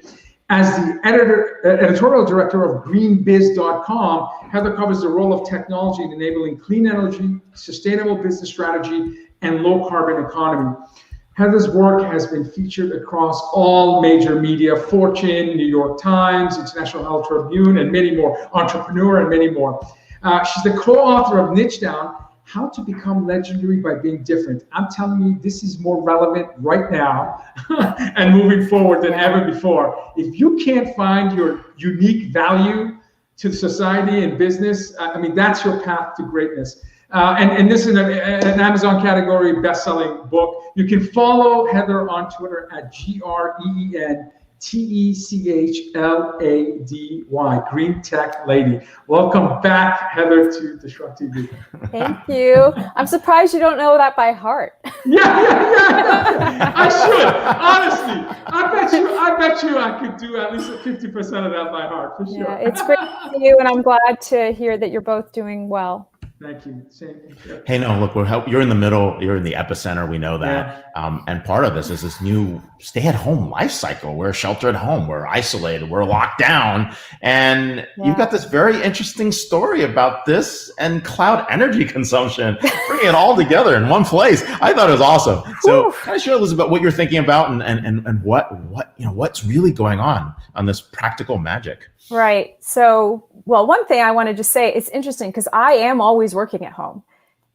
As the editorial director of GreenBiz.com, Heather covers the role of technology in enabling clean energy, sustainable business strategy, and low carbon economy. Heather's work has been featured across all major media, Fortune, New York Times, International Health Tribune, and many more, Entrepreneur, and many more. She's the co-author of Niche Down, How to Become Legendary by Being Different. I'm telling you, this is more relevant right now and moving forward than ever before. If you can't find your unique value to society and business, I mean, that's your path to greatness. And this is an Amazon category best-selling book. You can follow Heather on Twitter at GreenTechLady, Green Tech Lady. Welcome back, Heather, to DisrupTV. Thank you. I'm surprised you don't know that by heart. Yeah. I should, honestly. I bet you I could do at least 50% of that by heart, for sure. Yeah, it's great to see you, and I'm glad to hear that you're both doing well. Thank you. Same. Hey, no, look, you're in the middle, you're in the epicenter, we know that. Yeah. And part of this is this new stay-at-home life cycle. We're sheltered at home, we're isolated, we're locked down. And you've got this very interesting story about this and cloud energy consumption, bringing it all together in one place. I thought it was awesome. So kind of share, Elizabeth, what you're thinking about and what's really going on this practical magic. Right. So, well, one thing I want to just say, it's interesting because I am always working at home.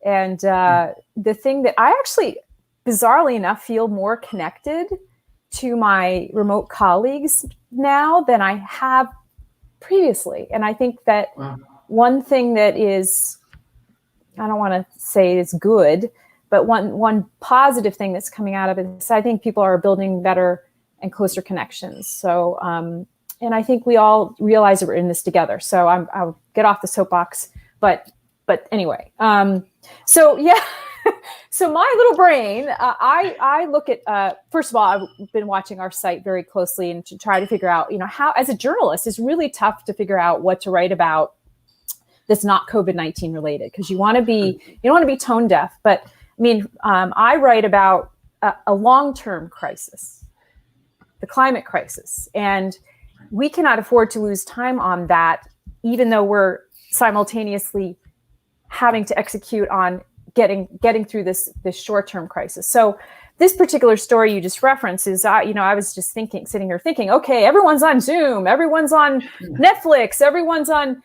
And the thing that I actually, bizarrely enough, feel more connected to my remote colleagues now than I have previously. And I think that one thing that is, I don't want to say it's good, but one positive thing that's coming out of it is I think people are building better and closer connections. So, and I think we all realize that we're in this together. So I'll get off the soapbox, but anyway. So yeah, so my little brain, I look at, first of all, I've been watching our site very closely and to try to figure out, how, as a journalist, it's really tough to figure out what to write about that's not COVID-19 related, because you don't want to be tone deaf. But I mean, I write about a long-term crisis, the climate crisis, and we cannot afford to lose time on that, even though we're simultaneously having to execute on getting through this short-term crisis. So this particular story you just referenced is, I was just sitting here thinking, okay, everyone's on Zoom, everyone's on Netflix, everyone's on,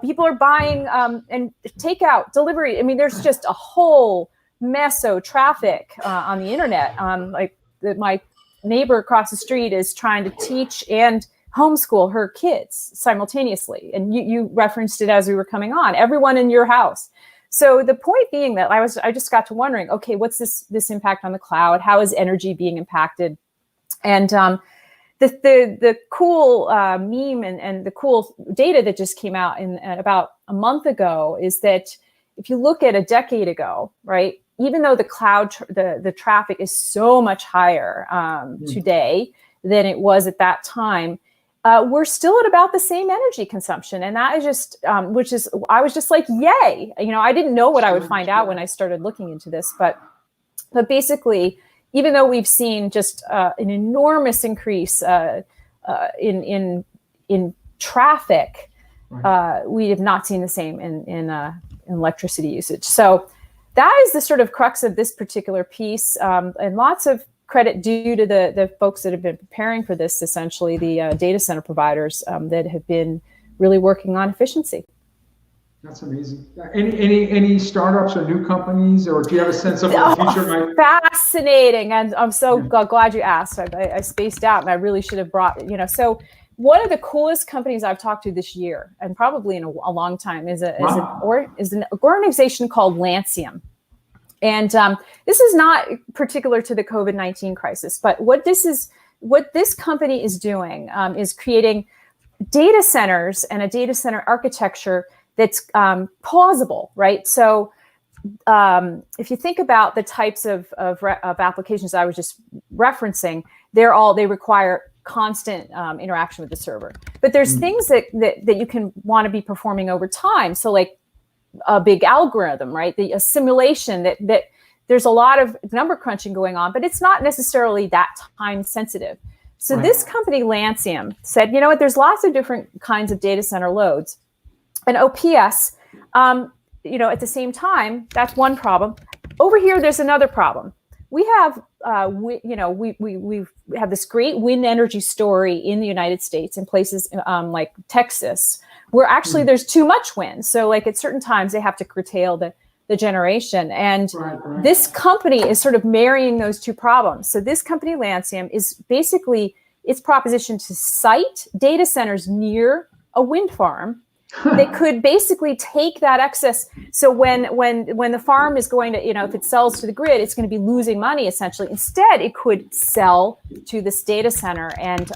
people are buying and takeout, delivery. I mean, there's just a whole mess of traffic on the internet. My neighbor across the street is trying to teach and homeschool her kids simultaneously. And you referenced it as we were coming on, everyone in your house. So the point being that I just got to wondering, okay, what's this impact on the cloud? How is energy being impacted? And the cool meme and the cool data that just came out in about a month ago is that if you look at a decade ago, right, even though the cloud, the traffic is so much higher today than it was at that time, we're still at about the same energy consumption. And that is just, I was just like, yay. I didn't know what I would find out when I started looking into this, but basically, even though we've seen just an enormous increase in traffic, we have not seen the same in electricity usage. So that is the sort of crux of this particular piece, and lots of credit due to the folks that have been preparing for this, essentially the data center providers that have been really working on efficiency. That's amazing. Any startups or new companies, or do you have a sense of what the future might? Fascinating, and I'm so glad you asked. I spaced out, and I really should have brought. So one of the coolest companies I've talked to this year, and probably in a long time, is an organization called Lancium. And this is not particular to the COVID-19 crisis, but what this company is doing is creating data centers and a data center architecture that's plausible, right? So if you think about the types of applications I was just referencing, they require constant interaction with the server. But there's things that you can want to be performing over time. So like a big algorithm, right? A simulation that there's a lot of number crunching going on, but it's not necessarily that time sensitive. So this company, Lancium, said, you know what, there's lots of different kinds of data center loads. And OPS, at the same time, that's one problem. Over here, there's another problem. We have, we have this great wind energy story in the United States in places like Texas, where actually there's too much wind. So like at certain times, they have to curtail the generation. And this company is sort of marrying those two problems. So this company, Lancium, is basically its proposition to site data centers near a wind farm. They could basically take that excess. So when the farm is going to, if it sells to the grid, it's going to be losing money essentially. Instead, it could sell to this data center and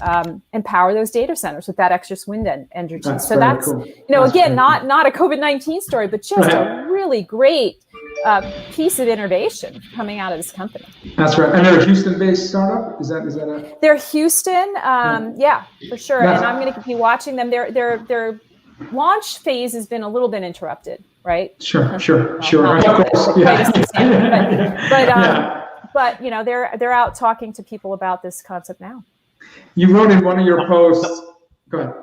power those data centers with that extra wind energy. That's cool. Again, not a COVID-19 story, but just a really great piece of innovation coming out of this company. That's right. And they're a Houston-based startup. Is that a? They're Houston. Yeah, for sure. And I'm going to be watching them. Their launch phase has been a little bit interrupted, right? Sure. Of course. But they're out talking to people about this concept now. You wrote in one of your posts. Go ahead.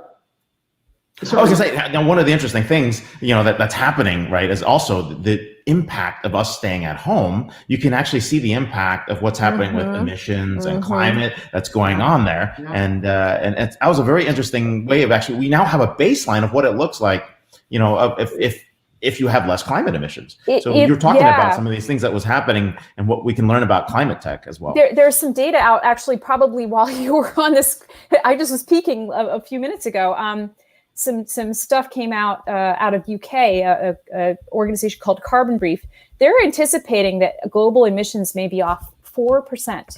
I was going to say, now one of the interesting things, that's happening, right, is also the impact of us staying at home. You can actually see the impact of what's happening with emissions and climate that's going on there. And that was a very interesting way of actually, we now have a baseline of what it looks like, if you have less climate emissions. So you're talking about some of these things that was happening and what we can learn about climate tech as well. There's some data out actually probably while you were on this. I just was peeking a few minutes ago. Some stuff came out of UK, a organization called Carbon Brief. They're anticipating that global emissions may be off 4%.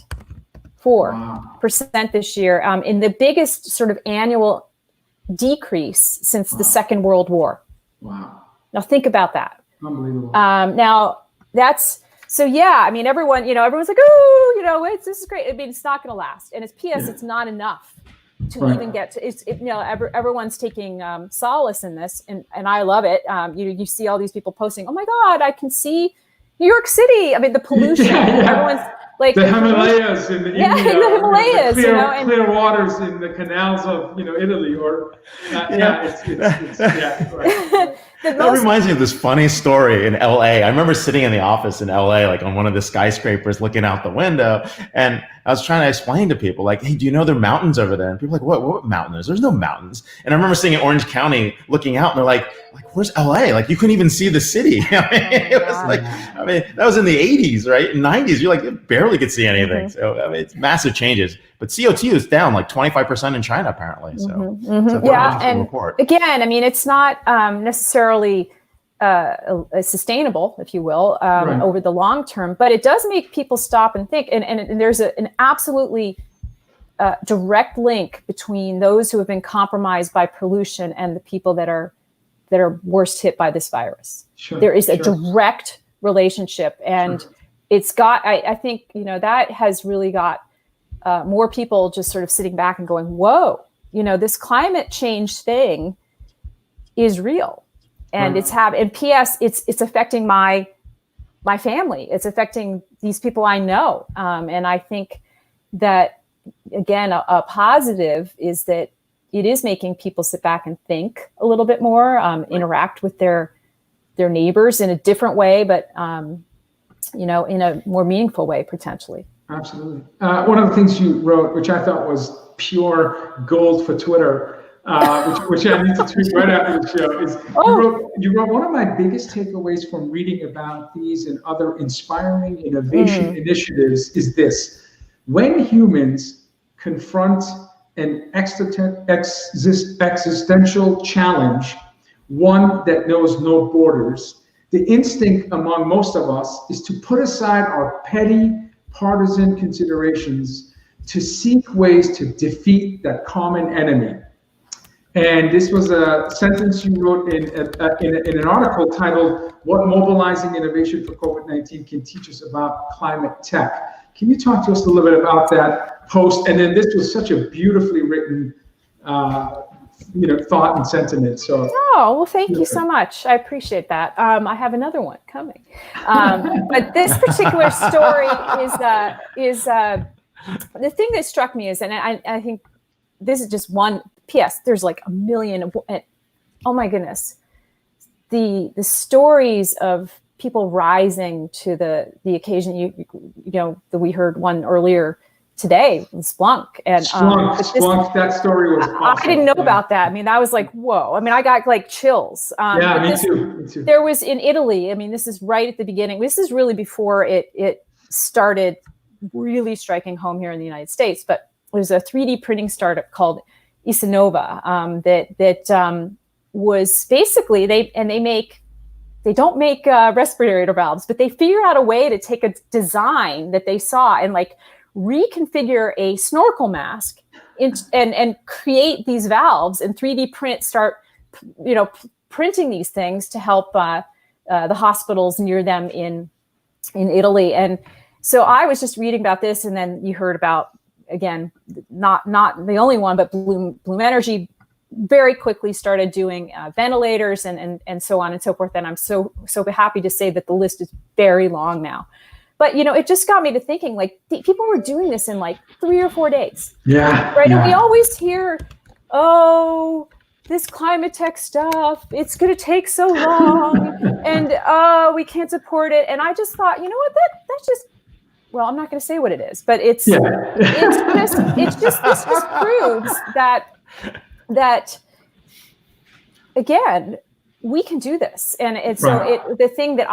4% this year, in the biggest sort of annual decrease since the Second World War. Wow. Now think about that. Unbelievable. Now that's, so yeah, I mean, everyone's like, oh, this is great. I mean, it's not going to last. And it's not enough to even get to, everyone's taking solace in this, and I love it. You see all these people posting, oh my God, I can see New York City. I mean, the pollution, everyone's like the Himalayas in the Himalayas, clear waters in the canals of Italy, or That reminds me of this funny story in LA. I remember sitting in the office in LA, like on one of the skyscrapers looking out the window. And I was trying to explain to people, like, hey, do you know there are mountains over there? And people were like, what mountains? There's no mountains. And I remember sitting in Orange County looking out, and they're like, where's LA? Like, you couldn't even see the city. That was in the 80s, right? In 90s, you barely could see anything. So, it's massive changes. But CO2 is down like 25% in China, apparently. So, and report. Again, I mean, it's not necessarily sustainable, if you will, Right. over the long term. But it does make people stop and think. And there's an absolutely direct link between those who have been compromised by pollution and the people that are worst hit by this virus. Sure, there is a sure. direct relationship, and Sure. it's got. I think that has really got more people just sort of sitting back and going, "Whoa, this climate change thing is real." And Right. and P.S. it's affecting my family. It's affecting these people I know. And I think that, again, a positive is that it is making people sit back and think a little bit more, interact with their neighbors in a different way, but in a more meaningful way, potentially. Absolutely. One of the things you wrote, which I thought was pure gold for Twitter, which I need to tweet right after the show, is you wrote one of my biggest takeaways from reading about these and other inspiring innovation initiatives is this: when humans confront an existential challenge, one that knows no borders, the instinct among most of us is to put aside our petty partisan considerations to seek ways to defeat that common enemy. And this was a sentence you wrote in an article titled, "What Mobilizing Innovation for COVID-19 Can Teach Us About Climate Tech." Can you talk to us a little bit about that post? And then this was such a beautifully written thought and sentiment. So well, thank you so much. I appreciate that. I have another one coming. But this particular story is the thing that struck me is, and I think this is just one. P.S. There's like a million. Oh my goodness, the stories of people rising to the occasion. You know that we heard one earlier today with Splunk and Splunk. That story was awesome. I didn't know about that. I mean, that was like, whoa. I mean, I got like chills. Me too. There was in Italy. I mean, this is right at the beginning. This is really before it started really striking home here in the United States. But there's a 3D printing startup called Isanova that was basically they don't make respirator valves, but they figure out a way to take a design that they saw and like reconfigure a snorkel mask and create these valves and 3D start printing these things to help the hospitals near them in Italy. And so I was just reading about this, and then you heard about, again, not the only one, but Bloom Energy very quickly started doing ventilators and so on and so forth. And I'm so happy to say that the list is very long now. But it just got me to thinking, like, people were doing this in like 3 or 4 days. Yeah. Right. Yeah. And we always hear, this climate tech stuff, it's going to take so long, and we can't support it. And I just thought, you know what, that's just. Well, I'm not going to say what it is, but this just proves that again, we can do this. And the thing that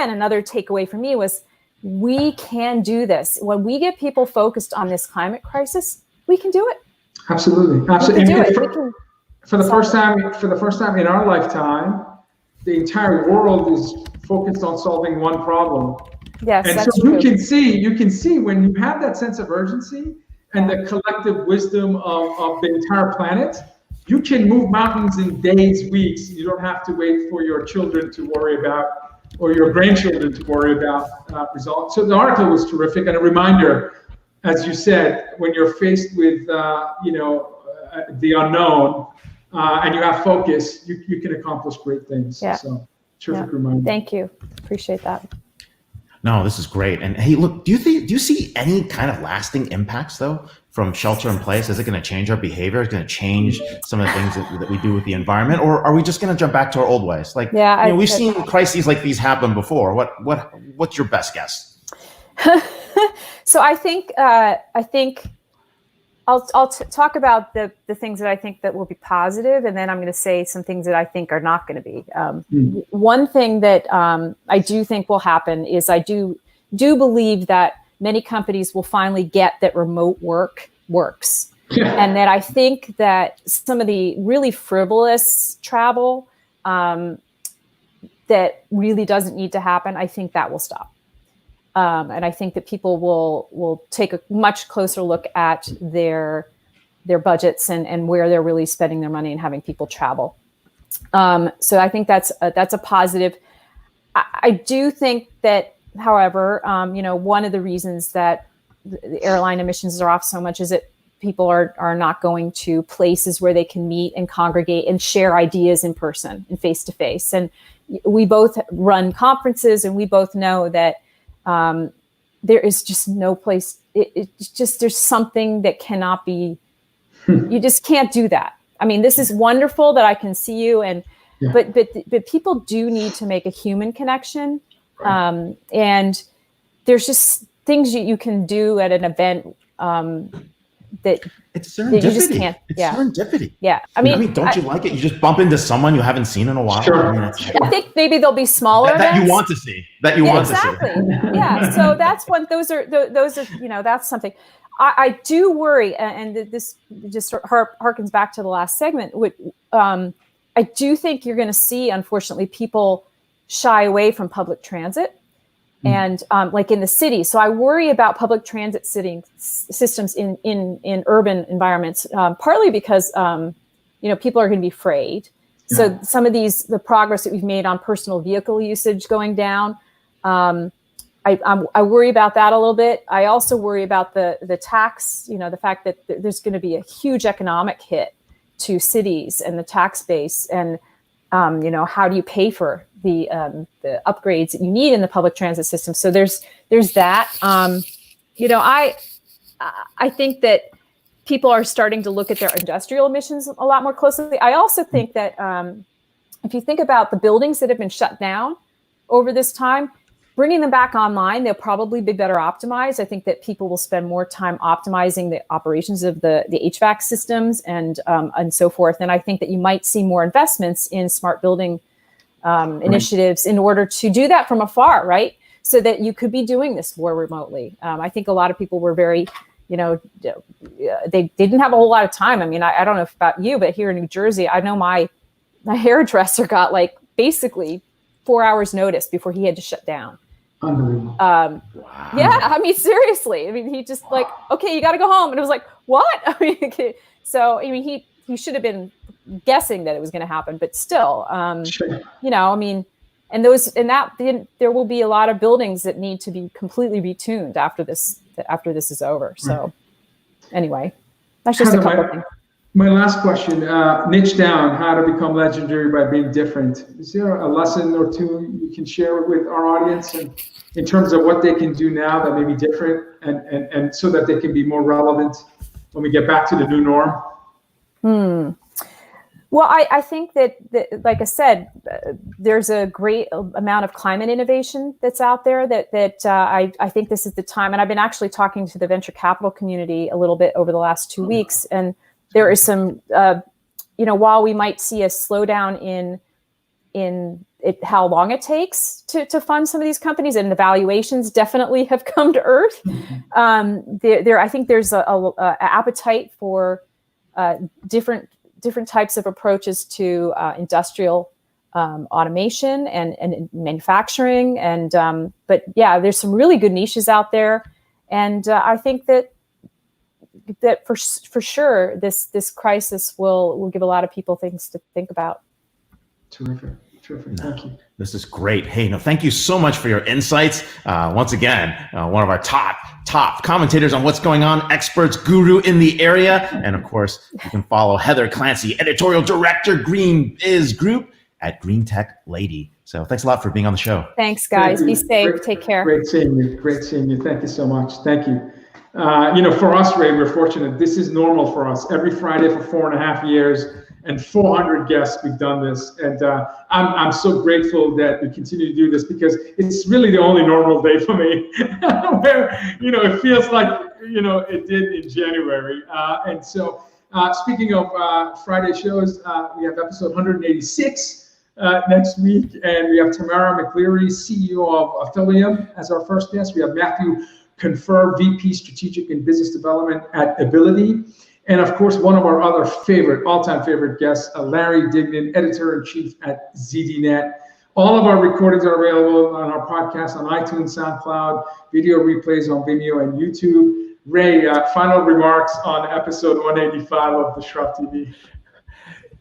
another takeaway for me was, we can do this. When we get people focused on this climate crisis, we can do it. Absolutely. For the first time in our lifetime, the entire world is focused on solving one problem. Yes, and that's so true. you can see when you have that sense of urgency and the collective wisdom of the entire planet, you can move mountains in days, weeks. You don't have to wait for your children to worry about, or your grandchildren to worry about results. So the article was terrific, and a reminder, as you said, when you're faced with the unknown and you have focus, you can accomplish great things. Yeah. So terrific reminder. Thank you. Appreciate that. No, this is great. And hey, look, do you see any kind of lasting impacts though from shelter in place? Is it going to change our behavior? Is it going to change some of the things that we do with the environment, or are we just going to jump back to our old ways? Like, we've seen crises like these happen before. What's your best guess? So I think I'll talk about the things that I think that will be positive, and then I'm going to say some things that I think are not going to be. One thing that I do think will happen is I do believe that many companies will finally get that remote work works. And that I think that some of the really frivolous travel, that that really doesn't need to happen, I think that will stop. And I think that people will take a much closer look at their budgets and where they're really spending their money and having people travel. So I think that's a positive. I do think that, however, one of the reasons that the airline emissions are off so much is that people are not going to places where they can meet and congregate and share ideas in person and face to face. And we both run conferences, and we both know that there is just no place. It's just, there's something that cannot be. You just can't do that. I mean, this is wonderful that I can see you, but people do need to make a human connection, and there's just things you can do at an event that it's serendipity. That you just can't. It's serendipity. Yeah, I mean, don't you like it? You just bump into someone you haven't seen in a while. Sure. I mean, I think maybe they'll be smaller. That you want to see. That you want to see. Exactly. Yeah. So that's one. Those are that's something. I do worry, and this just harkens back to the last segment. I do think you're going to see, unfortunately, people shy away from public transit, and like in the city. So I worry about public transit systems in urban environments, partly because people are going to be afraid. Yeah. So some of the progress that we've made on personal vehicle usage going down. I worry about that a little bit. I also worry about the tax, the fact that there's going to be a huge economic hit to cities and the tax base, and how do you pay for the upgrades that you need in the public transit system? So there's that. I think that people are starting to look at their industrial emissions a lot more closely. I also think that if you think about the buildings that have been shut down over this time, bringing them back online, they'll probably be better optimized. I think that people will spend more time optimizing the operations of the HVAC systems and so forth. And I think that you might see more investments in smart building initiatives in order to do that from afar, right? So that you could be doing this more remotely. I think a lot of people were very, they didn't have a whole lot of time. I mean, I don't know about you, but here in New Jersey, I know my hairdresser got like basically 4 hours notice before he had to shut down. Unbelievable. Wow. Yeah, I mean, seriously. I mean, he just like, okay, you got to go home. And it was like, what? I mean, okay. So, I mean, he should have been guessing that it was going to happen, but still, sure. I mean, there will be a lot of buildings that need to be completely retuned after this is over. So anyway, that's just a couple of things. My last question, niche down, how to become legendary by being different. Is there a lesson or two you can share with our audience in terms of what they can do now that may be different and so that they can be more relevant when we get back to the new norm? Well, I think that, like I said, there's a great amount of climate innovation that's out there that I think this is the time. And I've been actually talking to the venture capital community a little bit over the last 2 weeks. And there is some, while we might see a slowdown in how long it takes to fund some of these companies, and the valuations definitely have come to earth. I think there's a appetite for different types of approaches to industrial automation and manufacturing, but yeah, there's some really good niches out there, and I think that for sure this crisis will give a lot of people things to think about. Terrific. Thank you. This is great. Hey, thank you so much for your insights. Once again, one of our top commentators on what's going on, experts, guru in the area. And of course, you can follow Heather Clancy, Editorial Director, GreenBiz Group at Green Tech Lady. So thanks a lot for being on the show. Thanks, guys. Be safe. Take care. Great seeing you. Thank you so much. Thank you. For us, Ray, we're fortunate. This is normal for us. Every Friday for 4.5 years. And 400 guests, we've done this, and I'm so grateful that we continue to do this, because it's really the only normal day for me, where it feels like it did in January. And so, speaking of Friday shows, we have episode 186 next week, and we have Tamara McCleary, CEO of Tekion, as our first guest. We have Matthew Confer, VP Strategic and Business Development at Ability. And of course, one of our other all-time favorite guests, Larry Dignan, Editor-in-Chief at ZDNet. All of our recordings are available on our podcast on iTunes, SoundCloud, video replays on Vimeo and YouTube. Ray, final remarks on episode 185 of DisrupTV.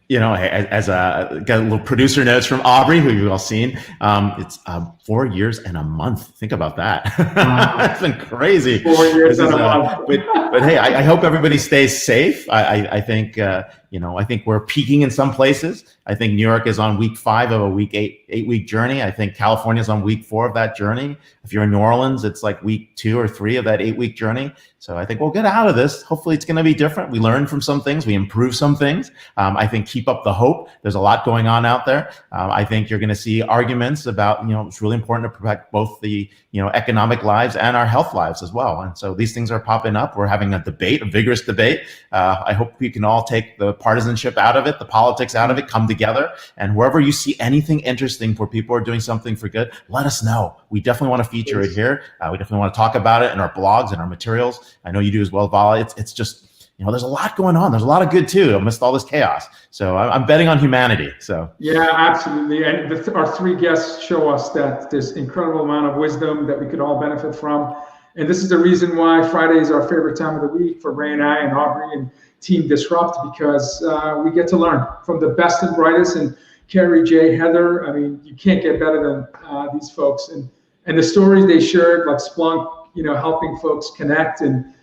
You know, as got a little producer notes from Aubrey, who you've all seen. It's 4 years and a month. Think about that. Wow. It's been crazy. 4 years and a month. But hey, I hope everybody stays safe. I think, I think we're peaking in some places. I think New York is on week 5 of a eight-week journey. I think California is on week 4 of that journey. If you're in New Orleans, it's like week 2 or 3 of that 8-week journey. So I think we'll get out of this. Hopefully it's going to be different. We learn from some things. We improve some things. I think keep up the hope. There's a lot going on out there. I think you're going to see arguments about, it's really important to protect both the, economic lives and our health lives as well. And so these things are popping up. We're having a debate, a vigorous debate. I hope we can all take the partisanship out of it, the politics out of it, come together. And wherever you see anything interesting where people are doing something for good, let us know. We definitely want to feature it here. We definitely want to talk about it in our blogs and our materials. I know you do as well, Vala. It's just, there's a lot going on. There's a lot of good too, amidst all this chaos. So I'm betting on humanity. So yeah, absolutely. And our 3 guests show us that there's incredible amount of wisdom that we could all benefit from. And this is the reason why Friday is our favorite time of the week for Ray and I and Aubrey and Team Disrupt, because we get to learn from the best and brightest. And Carrie, Jay, Heather, I mean, you can't get better than these folks. And the stories they shared, like Splunk, helping folks connect, and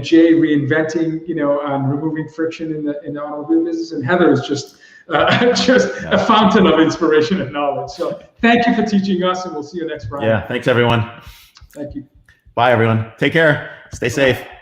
Jay reinventing, and removing friction in the automobile business, and Heather is just a fountain of inspiration and knowledge. So thank you for teaching us, and we'll see you next Friday. Yeah, thanks everyone. Thank you. Bye everyone. Take care. Stay safe.